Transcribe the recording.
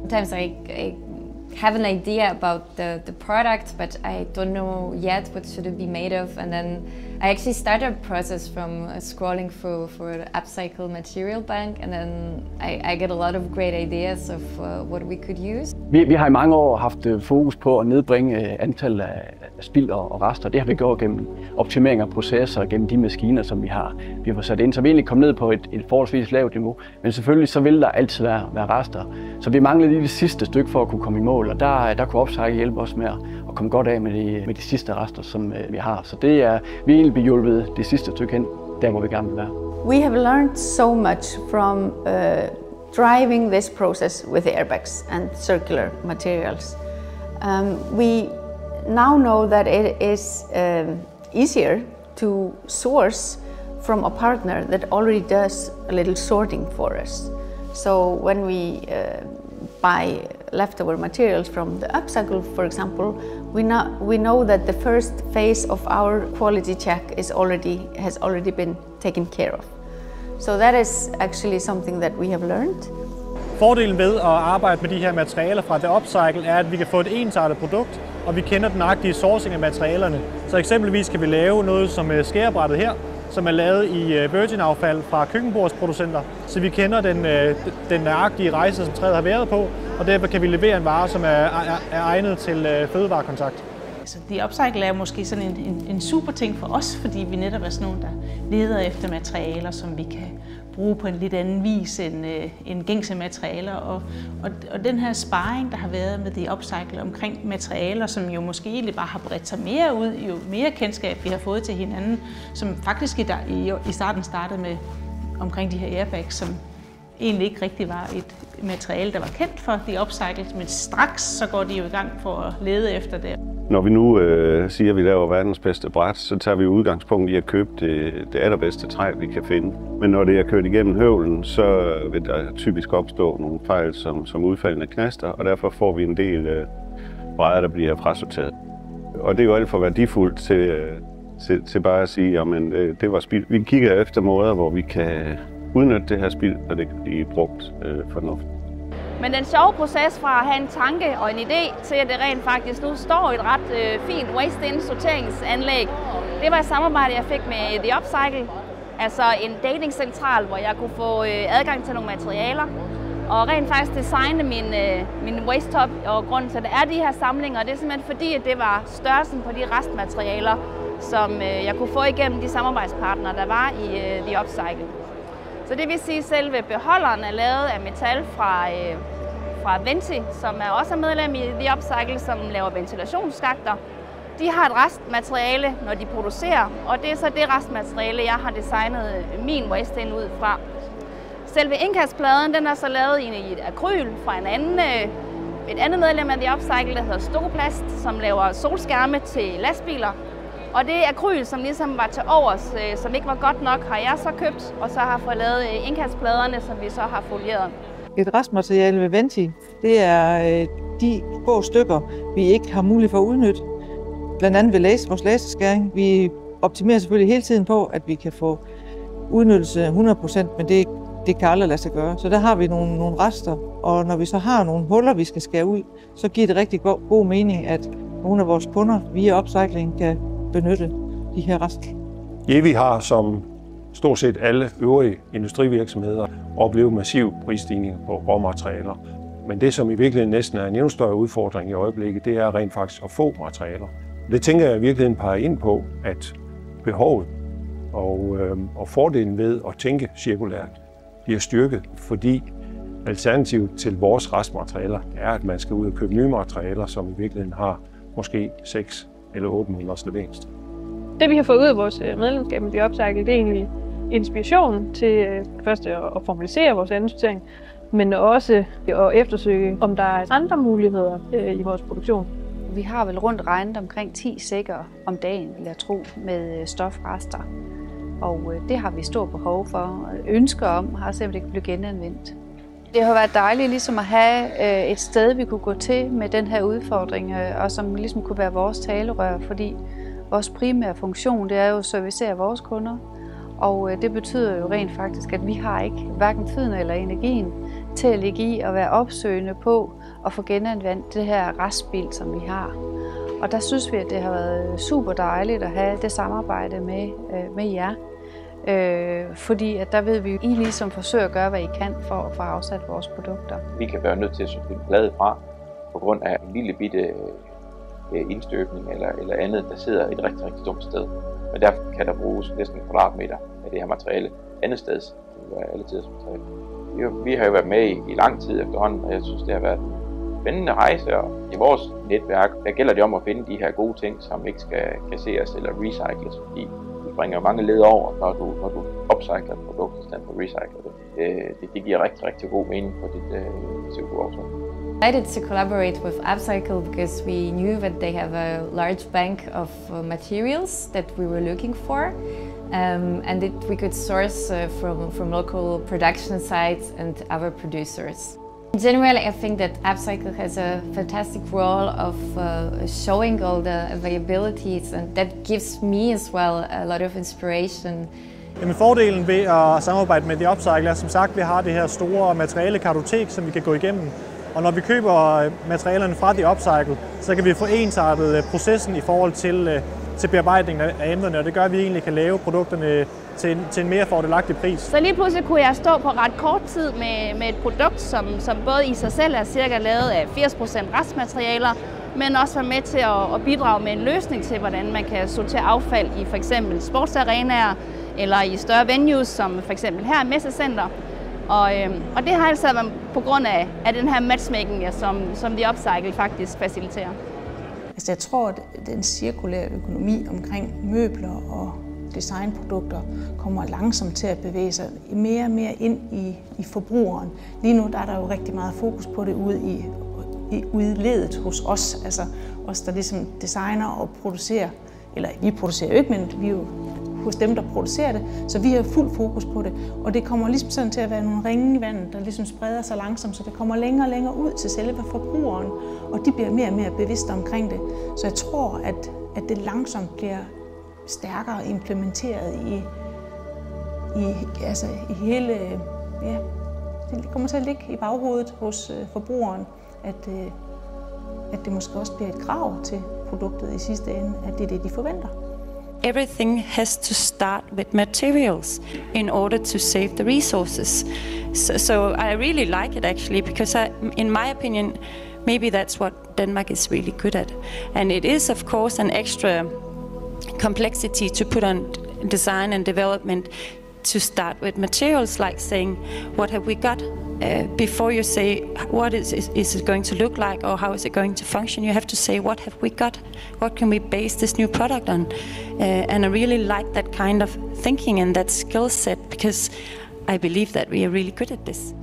Sometimes I have an idea about the product, but I don't know yet what should it be made of. And then I actually start a process from scrolling through for an upcycle material bank, and then I get a lot of great ideas of what we could use. Vi har i mange år haft fokus på at nedbringe antallet af spild og rester. Det har vi gjort gennem optimering af processer og gennem de maskiner, som vi har fået sat ind. Så vi egentlig kommet ned på et forholdsvis lavt niveau. Men selvfølgelig så vil der altid være rester. Så vi mangler lige det sidste stykke for at kunne komme i mål, og der kunne Upcycle hjælpe os med at komme godt af med de sidste rester, som vi har. Så det er vi egentlig blevet hjulpet det sidste stykke hen, der hvor vi gerne vil være. We have learned so much from driving this process with airbags and circular materials. We now know that it is easier to source from a partner that already does a little sorting for us. So when we buy leftover materials from the Upcycle, for example, we know that the first phase of our quality check has already been taken care of. So that is actually something that we have learned. Fordelen ved at arbejde med de her materialer fra The Upcycle er, at vi kan få et ensartet produkt, og vi kender den nøjagtige sourcing af materialerne. Så eksempelvis kan vi lave noget som skærebrættet her, som er lavet i virgin-affald fra køkkenbordsproducenter, så vi kender den nøjagtige rejse, som træet har været på, og derfor kan vi levere en vare, som er egnet til fødevarekontakt. Altså, The Upcycle er måske sådan en super ting for os, fordi vi netop er sådan nogle, der leder efter materialer, som vi kan bruge på en lidt anden vis end gængse materialer. Og den her sparring, der har været med The Upcycle omkring materialer, som jo måske egentlig bare har bredt sig mere ud, jo mere kendskab vi har fået til hinanden, som faktisk i starten startede med omkring de her airbags, som egentlig ikke rigtig var et materiale, der var kendt for The Upcycle, men straks så går de jo i gang for at lede efter det. Når vi nu siger, at vi laver verdens bedste bræt, så tager vi udgangspunkt i at købe det allerbedste træ, vi kan finde. Men når det er kørt igennem høvlen, så vil der typisk opstå nogle fejl som udfaldende knaster, og derfor får vi en del brædder, der bliver frasorteret. Og det er jo alt for værdifuldt til bare at sige, jamen det var spild. Vi kigger efter måder, hvor vi kan udnytte det her spild, og det kan blive brugt fornuftigt. Men den sjove proces fra at have en tanke og en idé til, at det rent faktisk nu står et ret fint waste-in sorteringsanlæg, det var et samarbejde, jeg fik med The Upcycle. Altså en datingcentral, hvor jeg kunne få adgang til nogle materialer. Og rent faktisk designe min waste-top, og grunden til, at det er de her samlinger, det er simpelthen fordi, at det var størrelsen på de restmaterialer, som jeg kunne få igennem de samarbejdspartnere, der var i The Upcycle. Så det vil sige, at selve beholderen er lavet af metal fra Venti, som er også medlem i The Upcycle, som laver ventilationsskakter. De har et restmateriale, når de producerer, og det er så det restmateriale, jeg har designet min waste-in ud fra. Selve indkastpladen, den er så lavet i et akryl fra et andet medlem af The Upcycle, der hedder Stokoplast, som laver solskærme til lastbiler. Og det akryl, som ligesom var til overs, som ikke var godt nok, har jeg så købt, og så har fået lavet indkastpladerne, som vi så har folieret. Et restmateriale ved Venti, det er de få stykker, vi ikke har mulighed for at udnytte. Blandt andet ved vores laserskæring. Vi optimerer selvfølgelig hele tiden på, at vi kan få udnyttelse 100%, men det kan aldrig lade sig gøre. Så der har vi nogle rester, og når vi så har nogle huller, vi skal skære ud, så giver det rigtig god mening, at nogle af vores kunder via upcycling kan benytte de her rester. Jevi har som stort set alle øvrige industrivirksomheder oplevet massiv prisstigning på råmaterialer. Men det, som i virkeligheden næsten er en endnu større udfordring i øjeblikket, det er rent faktisk at få materialer. Det tænker jeg i virkeligheden peger ind på, at behovet og fordelen ved at tænke cirkulært bliver styrket, fordi alternativet til vores restmaterialer er, at man skal ud og købe nye materialer, som i virkeligheden har måske 6 eller 8 måneders leveringstid. Det vi har fået ud af vores medlemskab med The Upcycle, det er egentlig inspiration til først at formalisere vores andensortering, men også at eftersøge, om der er andre muligheder i vores produktion. Vi har vel rundt regnet omkring 10 sækker om dagen, vil jeg tro, med stofrester. Og det har vi stort behov for. Ønsker om har simpelthen ikke blevet genanvendt. Det har været dejligt ligesom at have et sted, vi kunne gå til med den her udfordring, og som ligesom kunne være vores talerør, fordi vores primære funktion det er jo at servicere vores kunder. Og det betyder jo rent faktisk, at vi har ikke hverken tiden eller energien til at ligge i og være opsøgende på at få genanvendt det her restspild, som vi har. Og der synes vi, at det har været super dejligt at have det samarbejde med jer. Fordi at der ved vi, at I ligesom forsøger at gøre, hvad I kan for at få afsat vores produkter. Vi kan være nødt til at sortere bladet fra på grund af en lille bitte indstøbning eller andet, der sidder et rigtig, rigtig dumt sted. Men derfor kan der bruges næsten en kvadratmeter af det her materiale andet sted, som er alle tiders materiale. Vi har jo været med i lang tid efterhånden, og jeg synes, det har været en spændende rejse. Og i vores netværk, der gælder det om at finde de her gode ting, som ikke skal kasseres eller recycles, fordi du springer mange led over, når du upcycler et produkt i stedet for recycler det. Det giver rigtig, rigtig god mening for dit CO2-aftryk. I decided to collaborate with Upcycle because we knew that they have a large bank of materials that we were looking for, and that we could source from local production sites and other producers. Generally, I think that Upcycle has a fantastic role of showing all the availabilities, and that gives me as well a lot of inspiration. Jamen, fordelen ved at samarbejde med The Upcycle er som sagt, at vi har det her store materialekartotek, som vi kan gå igennem. Og når vi køber materialerne fra The Upcycle, så kan vi få ensartet processen i forhold til bearbejdningen af emnerne, og det gør, at vi egentlig kan lave produkterne til en mere fordelagtig pris. Så lige pludselig kunne jeg stå på ret kort tid med et produkt, som både i sig selv er cirka lavet af 80% restmaterialer, men også være med til at bidrage med en løsning til, hvordan man kan sortere affald i for eksempel sportsarenaer eller i større venues, som for eksempel her i Messecenter. Og det har altså været på grund af den her matchmaking, som The Upcycle faktisk faciliterer. Altså jeg tror, at den cirkulære økonomi omkring møbler og designprodukter kommer langsomt til at bevæge sig mere og mere ind i forbrugeren. Lige nu der er der jo rigtig meget fokus på det ude i ledet hos os, altså os der ligesom designer og producerer, eller vi producerer jo ikke, men vi er jo hos dem, der producerer det, så vi har fuld fokus på det. Og det kommer ligesom sådan til at være nogle ringe i vandet, der ligesom spreder sig langsomt, så det kommer længere og længere ud til selve forbrugeren, og de bliver mere og mere bevidste omkring det. Så jeg tror, at det langsomt bliver stærkere implementeret i hele, ja, det kommer til at ligge i baghovedet hos forbrugeren, at det måske også bliver et krav til produktet i sidste ende, at det er det, de forventer. Everything has to start with materials in order to save the resources. So I really like it actually, because in my opinion, maybe that's what Denmark is really good at. And it is of course an extra complexity to put on design and development to start with materials, like saying, what have we got? Before you say, what is it going to look like or how is it going to function, you have to say, what have we got? What can we base this new product on? And I really like that kind of thinking and that skill set, because I believe that we are really good at this.